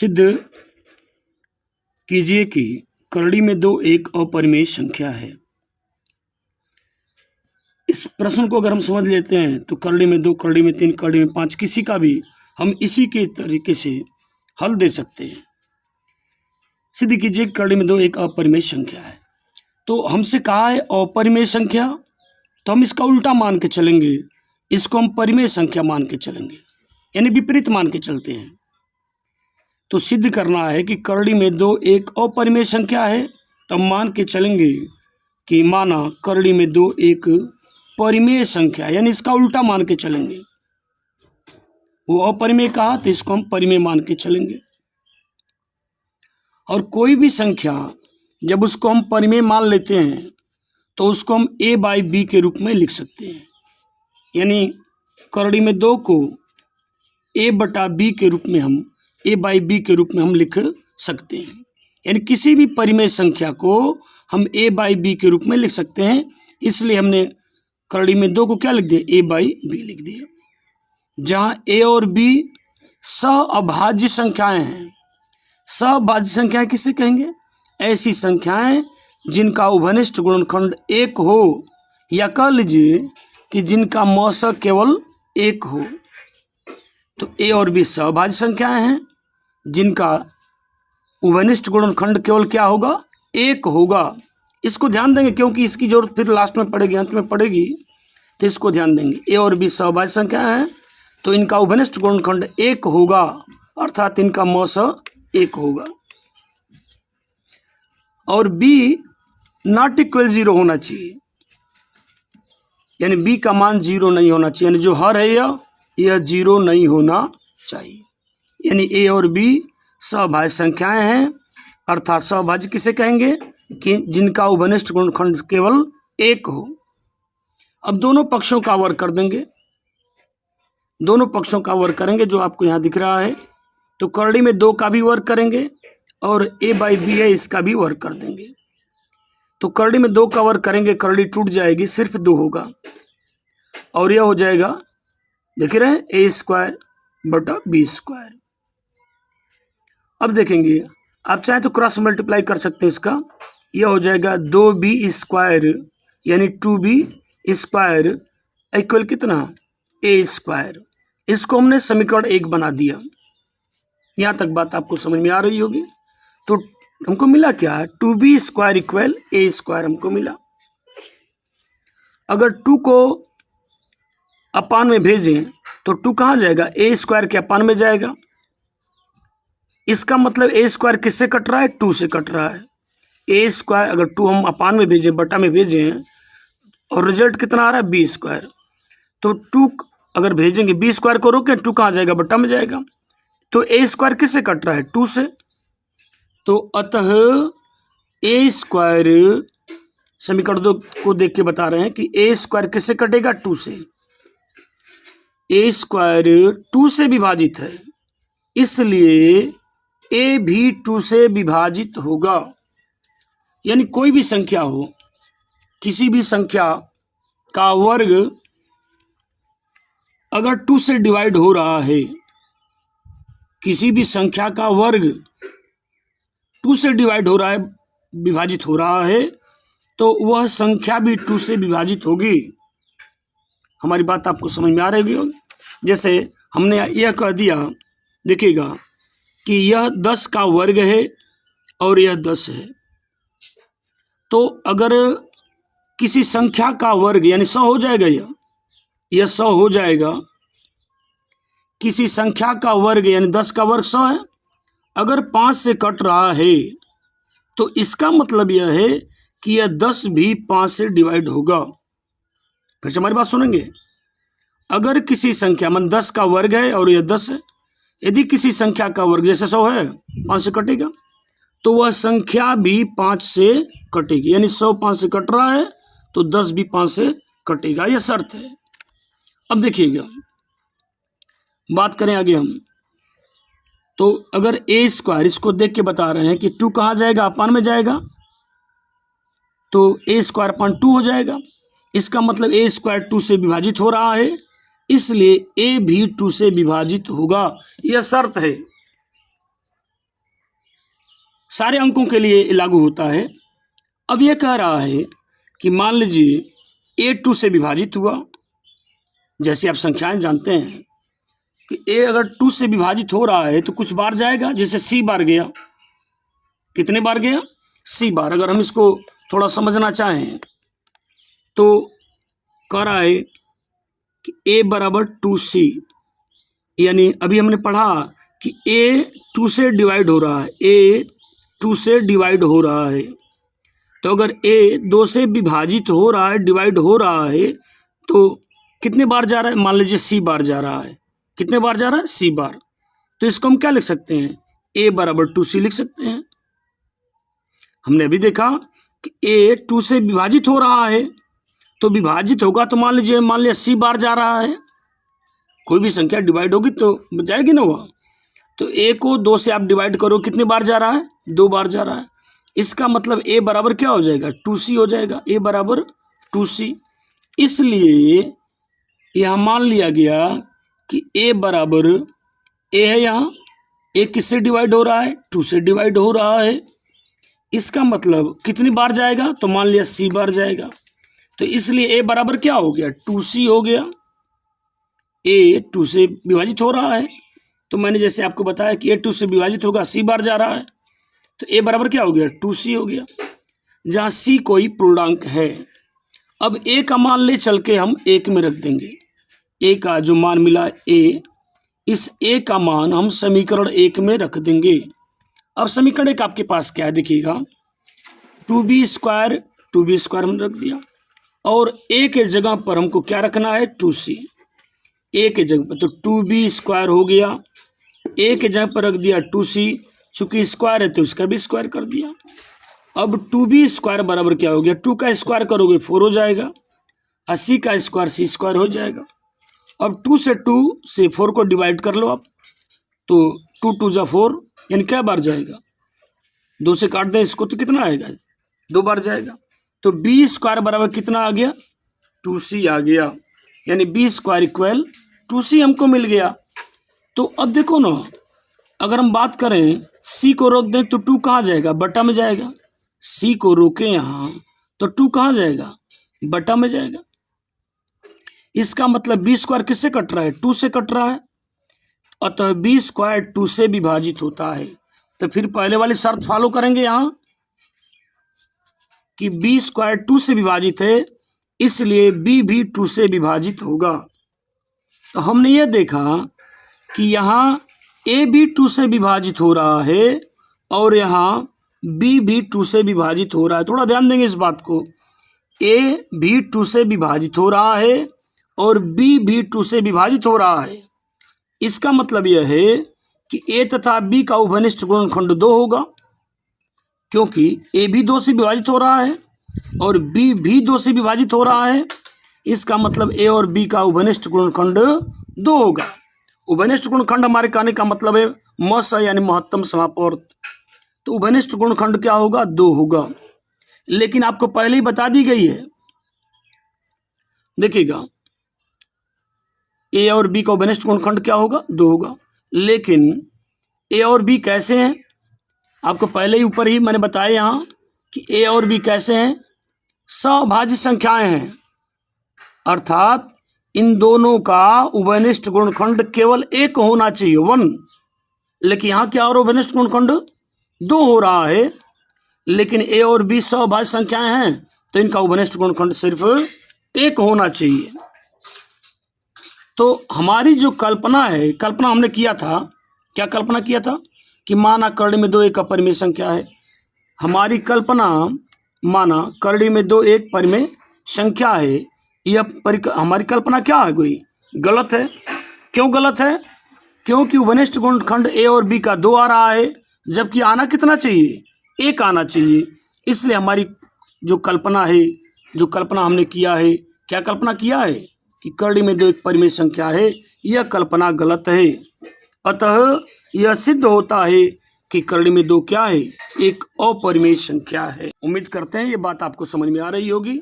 सिद्ध कीजिए कि करड़ी में 2 एक अपरिमेय संख्या है। इस प्रश्न को अगर हम समझ लेते हैं तो करड़ी में 2, करड़ी में 3, करड़ी में 5 किसी का भी हम इसी के तरीके से हल दे सकते हैं। सिद्ध कीजिए कि करड़ी में 2 एक अपरिमेय संख्या है। तो हमसे कहा है अपरिमेय संख्या, तो हम इसका उल्टा मान के चलेंगे, इसको हम परिमेय संख्या मान के चलेंगे, यानी विपरीत मान के चलते हैं। तो सिद्ध करना है कि करड़ी में 2 एक अपरिमेय संख्या है, तो हम मान के चलेंगे कि माना करड़ी में 2 एक परिमेय संख्या, यानी इसका उल्टा मान के चलेंगे। वो अपरिमेय कहा तो इसको हम परिमेय मान के चलेंगे। और कोई भी संख्या जब उसको हम परिमेय मान लेते हैं तो उसको हम a/b के रूप में लिख सकते हैं, यानी करड़ी में 2 को a/b के रूप में हम a/b के रूप में हम लिख सकते हैं। यानी किसी भी परिमेय संख्या को हम a/b के रूप में लिख सकते हैं, इसलिए हमने करड़ी में 2 को क्या लिख दिया, a/b लिख दिया। जहाँ a और b सहअभाज्य संख्याएं हैं। सहअभाज्य संख्याएं किसे कहेंगे? ऐसी संख्याएं जिनका उभयनिष्ठ गुणनखंड 1 हो, या कह लीजिए कि जिनका मौसक केवल 1 हो। तो a और b सहअभाज्य संख्याएं हैं जिनका उभयनिष्ठ गुणनखंड केवल क्या होगा, 1 होगा। इसको ध्यान देंगे क्योंकि इसकी जरूरत फिर लास्ट में पड़ेगी, अंत में पड़ेगी, तो इसको ध्यान देंगे। a और b सहअभाज्य संख्याएं हैं तो इनका उभयनिष्ठ गुणनखंड 1 होगा, अर्थात इनका मौसक 1 होगा। और b नॉट इक्वल 0 होना चाहिए, यानी b का मान 0 नहीं होना चाहिए, यानी जो हर है यह 0 नहीं होना चाहिए। यानी a और b सहअभाज्य संख्याएं हैं, अर्थात सहअभाज्य किसे कहेंगे कि जिनका उभयनिष्ठ गुणनखंड केवल 1 हो। अब दोनों पक्षों का वर्ग कर देंगे, दोनों पक्षों का वर्ग करेंगे जो आपको यहाँ दिख रहा है। तो करड़ी में 2 का भी वर्ग करेंगे और a/b है इसका भी वर्ग कर देंगे। तो करड़ी में 2 का वर्ग करेंगे, करड़ी टूट जाएगी, सिर्फ 2 होगा और यह हो जाएगा, देख रहे हैं, a² / b²। अब देखेंगे, आप चाहे तो क्रॉस मल्टीप्लाई कर सकते हैं इसका, यह हो जाएगा 2b² यानी 2b² इक्वल कितना, a²। इसको हमने समीकरण 1 बना दिया। यहाँ तक बात आपको समझ में आ रही होगी। तो हमको मिला क्या, 2b² इक्वल a² हमको मिला। अगर 2 को अपान में भेजें तो 2 कहाँ जाएगा, a² के अपान में जाएगा। इसका मतलब a² किससे कट रहा है, 2 से कट रहा है। a² अगर 2 हम अपान में भेजें, बटा में भेजें, और रिजल्ट कितना आ रहा है, b²। तो 2 अगर भेजेंगे, b² को रोकें, 2 कहाँ जाएगा, बटा में जाएगा। तो a² किससे कट रहा है, 2 से। तो अतः a² समीकरण 2 को देख के बता रहे हैं कि a² किससे कटेगा, 2 से। a² 2 से विभाजित है, इसलिए a भी 2 से विभाजित होगा। यानी कोई भी संख्या हो, किसी भी संख्या का वर्ग अगर 2 से डिवाइड हो रहा है, किसी भी संख्या का वर्ग 2 से डिवाइड हो रहा है, विभाजित हो रहा है, तो वह संख्या भी 2 से विभाजित होगी। हमारी बात आपको समझ में आ रही होगी। जैसे हमने यह कह दिया, देखिएगा कि यह 10 का वर्ग है और यह 10 है। तो अगर किसी संख्या का वर्ग यानी 100 हो जाएगा, यह 100 हो जाएगा। किसी संख्या का वर्ग यानी 10 का वर्ग 100 है। अगर 5 से कट रहा है तो इसका मतलब यह है कि यह 10 भी 5 से डिवाइड होगा। फिर से हमारी बात सुनेंगे। अगर किसी संख्या मान 10 का वर्ग है और यह 10 है, यदि किसी संख्या का वर्ग जैसे 100 है, 5 से कटेगा, तो वह संख्या भी 5 से कटेगी। यानी 100 5 से कट रहा है तो 10 भी 5 से कटेगा, यह शर्त है। अब देखिएगा, बात करें आगे हम। तो अगर a² इसको देख के बता रहे हैं कि 2 कहाँ जाएगा, अपान में जाएगा, तो a² अपान 2 हो जाएगा। इसका मतलब a² 2 से विभाजित हो रहा है, इसलिए a भी 2 से विभाजित होगा, यह शर्त है। सारे अंकों के लिए लागू होता है। अब ये कह रहा है कि मान लीजिए a 2 से विभाजित हुआ। जैसे आप संख्याएं जानते हैं कि a अगर 2 से विभाजित हो रहा है तो कुछ बार जाएगा, जैसे c बार गया। कितने बार गया? c बार। अगर हम इसको थोड़ा समझना चाहें तो कह रहा है कि a बराबर 2c, यानी अभी हमने पढ़ा कि a 2 से डिवाइड हो रहा है, a 2 से डिवाइड हो रहा है। तो अगर a 2 से विभाजित हो रहा है, डिवाइड हो रहा है, तो कितने बार जा रहा है? मान लीजिए c बार जा रहा है। कितने बार जा रहा है? c बार। तो इसको हम क्या लिख सकते हैं? a बराबर 2c लिख सकते हैं। हमने अभी देखा कि a 2 से विभाजित हो रहा है, तो विभाजित होगा तो मान लिया c बार जा रहा है। कोई भी संख्या डिवाइड होगी तो जाएगी ना वह। तो a को 2 से आप डिवाइड करो, कितने बार जा रहा है? 2 बार जा रहा है। इसका मतलब a बराबर क्या हो जाएगा? 2c हो जाएगा। a बराबर 2c। इसलिए यहाँ मान लिया गया कि a बराबर a है। यहाँ a किससे डिवाइड हो रहा है? 2 से डिवाइड हो रहा है। इसका मतलब कितनी बार जाएगा? तो मान लिया c बार जाएगा। तो इसलिए a बराबर क्या हो गया? 2c हो गया। a 2 से विभाजित हो रहा है, तो मैंने जैसे आपको बताया कि a 2 से विभाजित होगा, c बार जा रहा है, तो a बराबर क्या हो गया? 2c हो गया, जहाँ c कोई पूर्णांक है। अब a का मान ले चल के हम 1 में रख देंगे। a का जो मान मिला a, इस a का मान हम समीकरण 1 में रख देंगे। अब समीकरण 1 आपके पास क्या है? देखिएगा, 2b स्क्वायर हमने रख दिया, और a के जगह पर हमको क्या रखना है? 2c। a के जगह पर तो 2b स्क्वायर हो गया, a के जगह पर रख दिया 2c, चूंकि स्क्वायर है तो इसका भी स्क्वायर कर दिया। अब 2b स्क्वायर बराबर क्या हो गया? 2 का स्क्वायर करोगे 4 हो जाएगा, 80 का स्क्वायर c स्क्वायर हो जाएगा। अब 2 से 4 को डिवाइड कर लो आप, तो 2 2 जा 4, यानी क्या बार जाएगा? 2 से काट दें इसको तो कितना आएगा? 2 बार जाएगा। तो b स्क्वायर बराबर कितना आ गया? 2c आ गया, यानी b स्क्वायर इक्वल 2c हमको मिल गया। तो अब देखो ना, अगर हम बात करें c को रोक दें तो 2 कहाँ जाएगा? बटा में जाएगा। c को रोके यहाँ तो 2 कहाँ जाएगा? बटा में जाएगा। इसका मतलब b स्क्वायर किससे कट रहा है? 2 से कट रहा है। अतः b स्क्वायर 2 से विभाजित होता है। तो फिर पहले वाली शर्त फॉलो करेंगे यहाँ कि b स्क्वायर 2 से विभाजित है, इसलिए b भी 2 से विभाजित होगा। तो हमने ये देखा कि यहाँ a भी 2 से विभाजित हो रहा है और यहाँ b भी 2 से विभाजित हो रहा है। थोड़ा ध्यान देंगे इस बात को, a भी 2 से विभाजित हो रहा है और b भी 2 से विभाजित हो रहा है। इसका मतलब यह है कि a तथा b का उभयनिष्ठ गुणनखंड 2 होगा, क्योंकि a भी 2 से विभाजित हो रहा है और b भी 2 से विभाजित हो रहा है। इसका मतलब a और b का उभयनिष्ठ गुणनखंड 2 होगा। उभयनिष्ठ गुणनखंड हमारे कहने का मतलब है मस यानी महत्तम समापवर्त। तो उभयनिष्ठ गुणनखंड क्या होगा? 2 होगा। लेकिन आपको पहले ही बता दी गई है, देखिएगा, a और b का उभयनिष्ठ गुणनखंड क्या होगा? 2 होगा। लेकिन a और b कैसे हैं? आपको पहले ही ऊपर ही मैंने बताया यहाँ कि a और b कैसे हैं? सभाज्य संख्याएं हैं, अर्थात इन दोनों का उभयनिष्ठ गुणनखंड केवल 1 होना चाहिए, 1। लेकिन यहाँ क्या और उभयनिष्ठ गुणनखंड 2 हो रहा है। लेकिन a और b सभाज्य संख्याएं हैं तो इनका उभयनिष्ठ गुणनखंड सिर्फ 1 होना चाहिए। तो हमारी जो कल्पना है, कल्पना हमने किया था, क्या कल्पना किया था? कि माना करड़ी में 2 एक अपरिमेय संख्या है। हमारी कल्पना, माना करड़ी में 2 एक परिमेय संख्या है, यह हमारी कल्पना क्या है? कोई गलत है। क्यों गलत है? क्योंकि उभयनिष्ठ गुणनखंड a और b का 2 आ रहा है, जबकि आना कितना चाहिए? 1 आना चाहिए। इसलिए हमारी जो कल्पना है, जो कल्पना हमने किया है, क्या कल्पना किया है? कि करड़ी में 2 एक परिमेय संख्या है, यह कल्पना गलत है। अतः यह सिद्ध होता है कि करड़ी में 2 क्या है? एक अपरिमेय संख्या है। उम्मीद करते हैं ये बात आपको समझ में आ रही होगी।